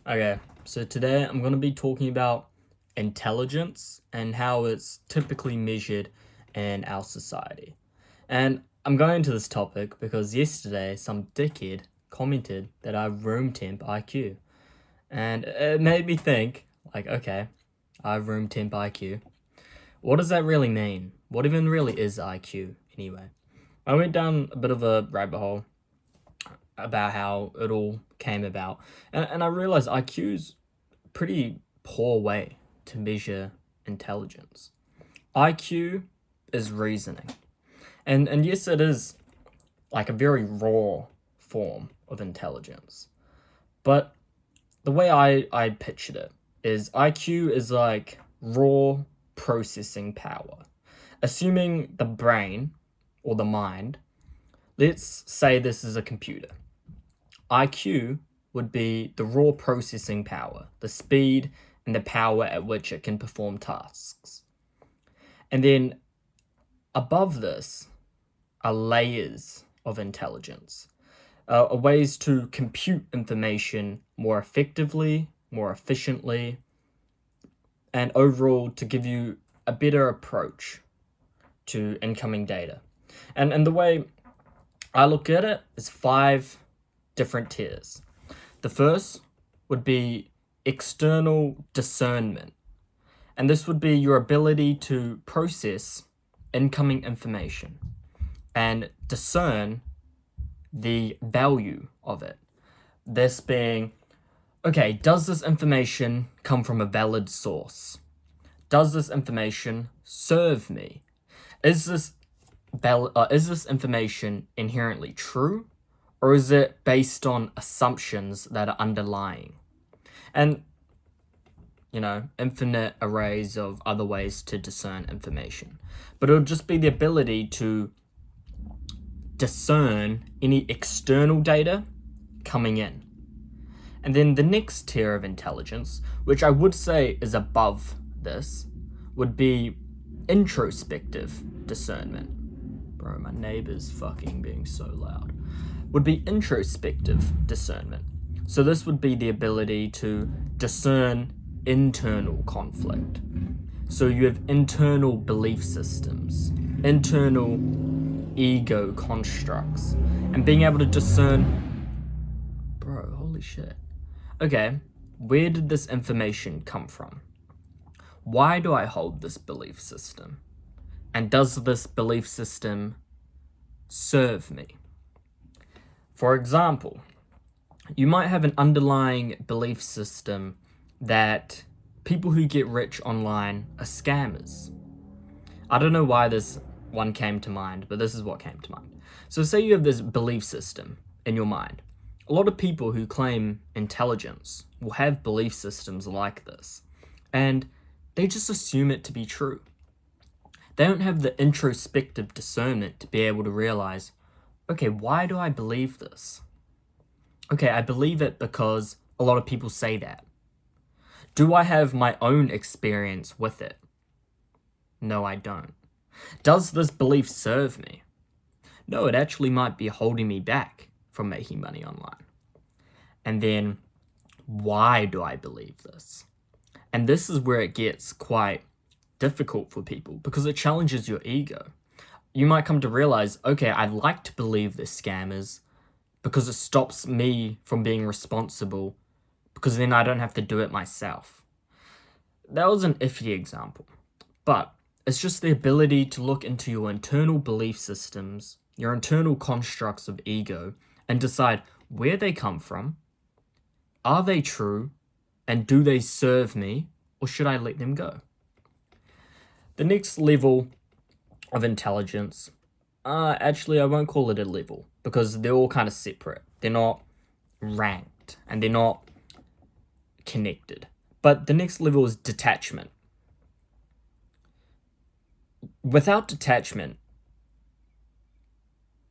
Okay, so today I'm going to be talking about intelligence and how it's typically measured in our society. And I'm going into this topic because yesterday some dickhead commented that I have room temp IQ. And it made me think, like, okay, I have room temp IQ. What does that really mean? What even really is IQ anyway? I went down a bit of a rabbit hole about how it all came about. And I realized IQ's pretty poor way to measure intelligence. IQ is reasoning. And yes, it is like a very raw form of intelligence. But the way I pictured it is IQ is like raw processing power. Assuming the brain or the mind, let's say this is a computer. IQ would be the raw processing power, the speed and the power at which it can perform tasks. And then above this are layers of intelligence, ways to compute information more effectively, more efficiently, and overall to give you a better approach to incoming data. And the way I look at it is 5 different tiers. The first would be external discernment, and this would be your ability to process incoming information and discern the value of it. This being, okay, does this information come from a valid source? Does this information serve me? Is this information inherently true? Or is it based on assumptions that are underlying? And, infinite arrays of other ways to discern information. But it'll just be the ability to discern any external data coming in. And then the next tier of intelligence, which I would say is above this, would be introspective discernment. Bro, my neighbor's fucking being so loud. Would be introspective discernment. So this would be the ability to discern internal conflict. So you have internal belief systems, internal ego constructs, and being able to discern, bro, holy shit. Okay, where did this information come from? Why do I hold this belief system? And does this belief system serve me? For example, you might have an underlying belief system that people who get rich online are scammers. I don't know why this one came to mind, but this is what came to mind. So say you have this belief system in your mind. A lot of people who claim intelligence will have belief systems like this, and they just assume it to be true. They don't have the introspective discernment to be able to realize, okay, why do I believe this? Okay, I believe it because a lot of people say that. Do I have my own experience with it? No, I don't. Does this belief serve me? No, it actually might be holding me back from making money online. And then, why do I believe this? And this is where it gets quite difficult for people because it challenges your ego. You might come to realize, okay, I'd like to believe they're scammers because it stops me from being responsible because then I don't have to do it myself. That was an iffy example, but it's just the ability to look into your internal belief systems, your internal constructs of ego, and decide where they come from, are they true, and do they serve me, or should I let them go? The next level of intelligence, actually I won't call it a level because they're all kind of separate. They're not ranked and they're not connected. But the next level is detachment. Without detachment,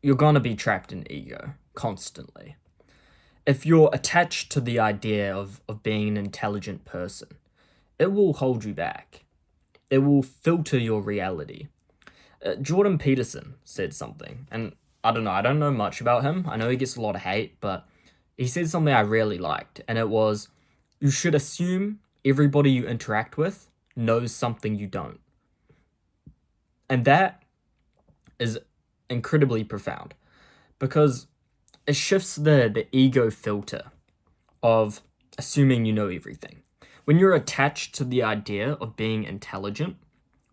you're gonna be trapped in ego constantly. If you're attached to the idea of being an intelligent person, it will hold you back. It will filter your reality. Jordan Peterson said something, and I don't know much about him. I know he gets a lot of hate, but he said something I really liked, and it was, You should assume everybody you interact with knows something you don't. And that is incredibly profound because it shifts the ego filter of assuming you know everything. When you're attached to the idea of being intelligent,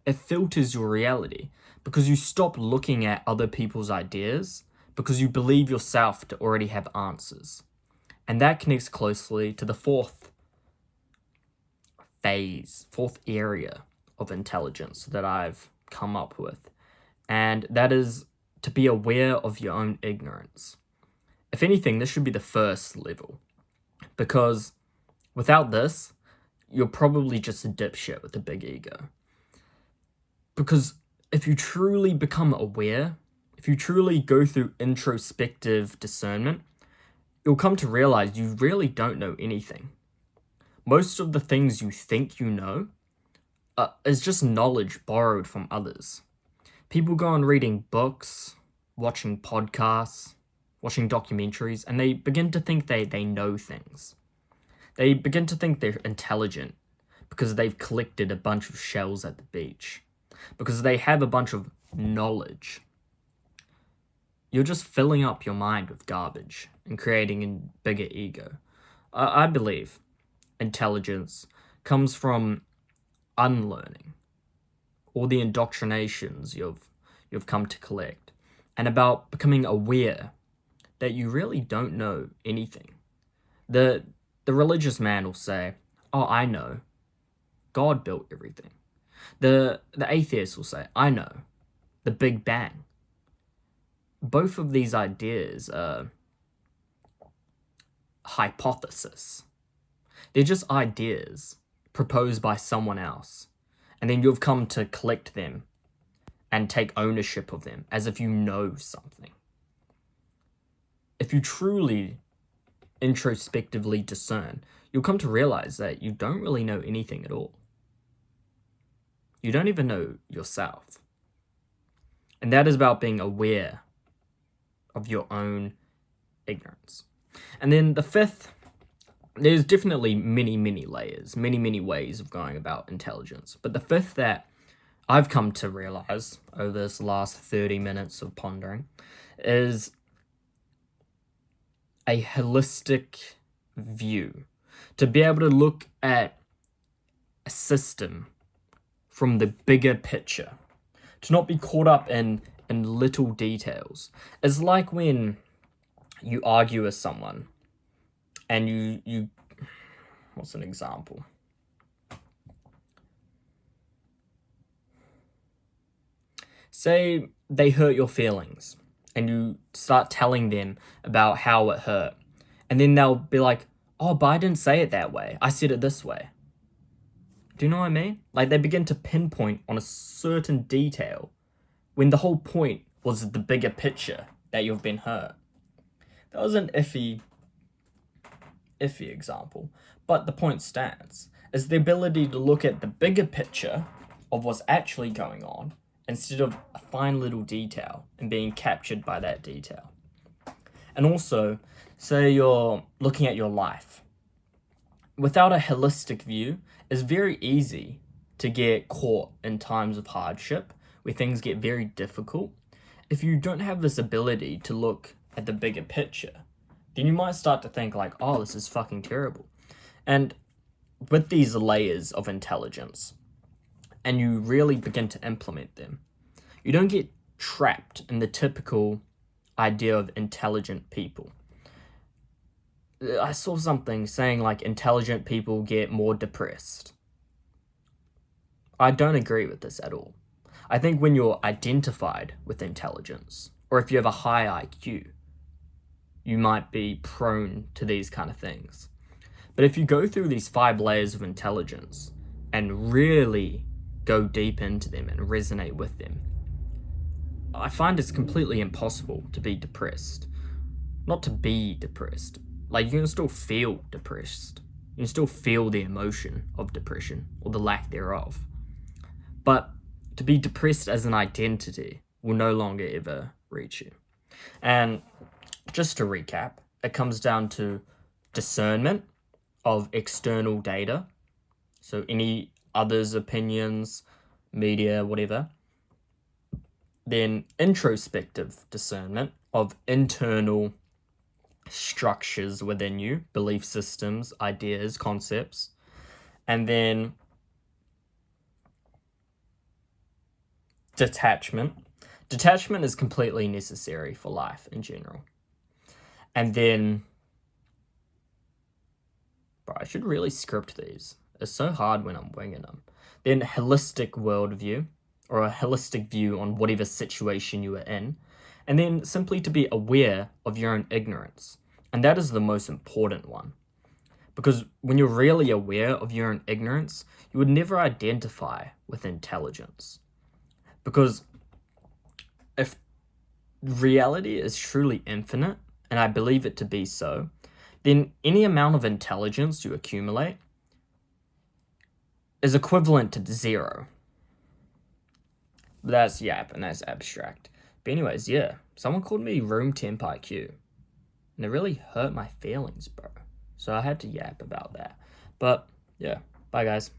it filters your reality because you stop looking at other people's ideas because you believe yourself to already have answers. And that connects closely to the fourth area of intelligence that I've come up with. And that is to be aware of your own ignorance. If anything, this should be the first level. Because without this, you're probably just a dipshit with a big ego. Because if you truly become aware, if you truly go through introspective discernment, you'll come to realize you really don't know anything. Most of the things you think you know is just knowledge borrowed from others. People go on reading books, watching podcasts, watching documentaries, and they begin to think they know things. They begin to think they're intelligent because they've collected a bunch of shells at the beach, because they have a bunch of knowledge. You're just filling up your mind with garbage and creating a bigger ego. I believe intelligence comes from unlearning all the indoctrinations you've come to collect, and about becoming aware that you really don't know anything. The religious man will say, "Oh, I know. God built everything." The atheist will say, "I know. The Big Bang." Both of these ideas are hypothesis. They're just ideas proposed by someone else, and then you've come to collect them and take ownership of them as if you know something. If you truly introspectively discern, you'll come to realize that you don't really know anything at all. You don't even know yourself. And that is about being aware of your own ignorance. And then the fifth, there's definitely many layers, many ways of going about intelligence. But the fifth that I've come to realize over this last 30 minutes of pondering is a holistic view. To be able to look at a system from the bigger picture. To not be caught up in little details. It's like when you argue with someone and you what's an example? Say they hurt your feelings and you start telling them about how it hurt. And then they'll be like, "Oh, but I didn't say it that way. I said it this way." Do you know what I mean? Like they begin to pinpoint on a certain detail when the whole point was the bigger picture that you've been hurt. That was an iffy example, but the point stands. Is the ability to look at the bigger picture of what's actually going on instead of a fine little detail and being captured by that detail. And also, say you're looking at your life. Without a holistic view, it's very easy to get caught in times of hardship where things get very difficult. If you don't have this ability to look at the bigger picture, then you might start to think like, "Oh, this is fucking terrible." And with these layers of intelligence, and you really begin to implement them, you don't get trapped in the typical idea of intelligent people. I saw something saying like intelligent people get more depressed. I don't agree with this at all. I think when you're identified with intelligence, or if you have a high IQ, you might be prone to these kind of things. But if you go through these 5 layers of intelligence and really go deep into them and resonate with them, I find it's completely impossible to be depressed. Not to be depressed. Like, you can still feel depressed. You can still feel the emotion of depression, or the lack thereof. But to be depressed as an identity will no longer ever reach you. And just to recap, it comes down to discernment of external data, so any others' opinions, media, whatever. Then introspective discernment of internal structures within you, belief systems, ideas, concepts. And then detachment. Detachment is completely necessary for life in general. And then, bro, I should really script these. It's so hard when I'm winging them. Then holistic worldview, or a holistic view on whatever situation you are in. And then simply to be aware of your own ignorance. And that is the most important one. Because when you're really aware of your own ignorance, you would never identify with intelligence. Because if reality is truly infinite, and I believe it to be so, then any amount of intelligence you accumulate is equivalent to 0. But that's yap, and that's abstract. But anyways, yeah, someone called me room temp IQ, and it really hurt my feelings, bro. So I had to yap about that. But yeah, bye guys.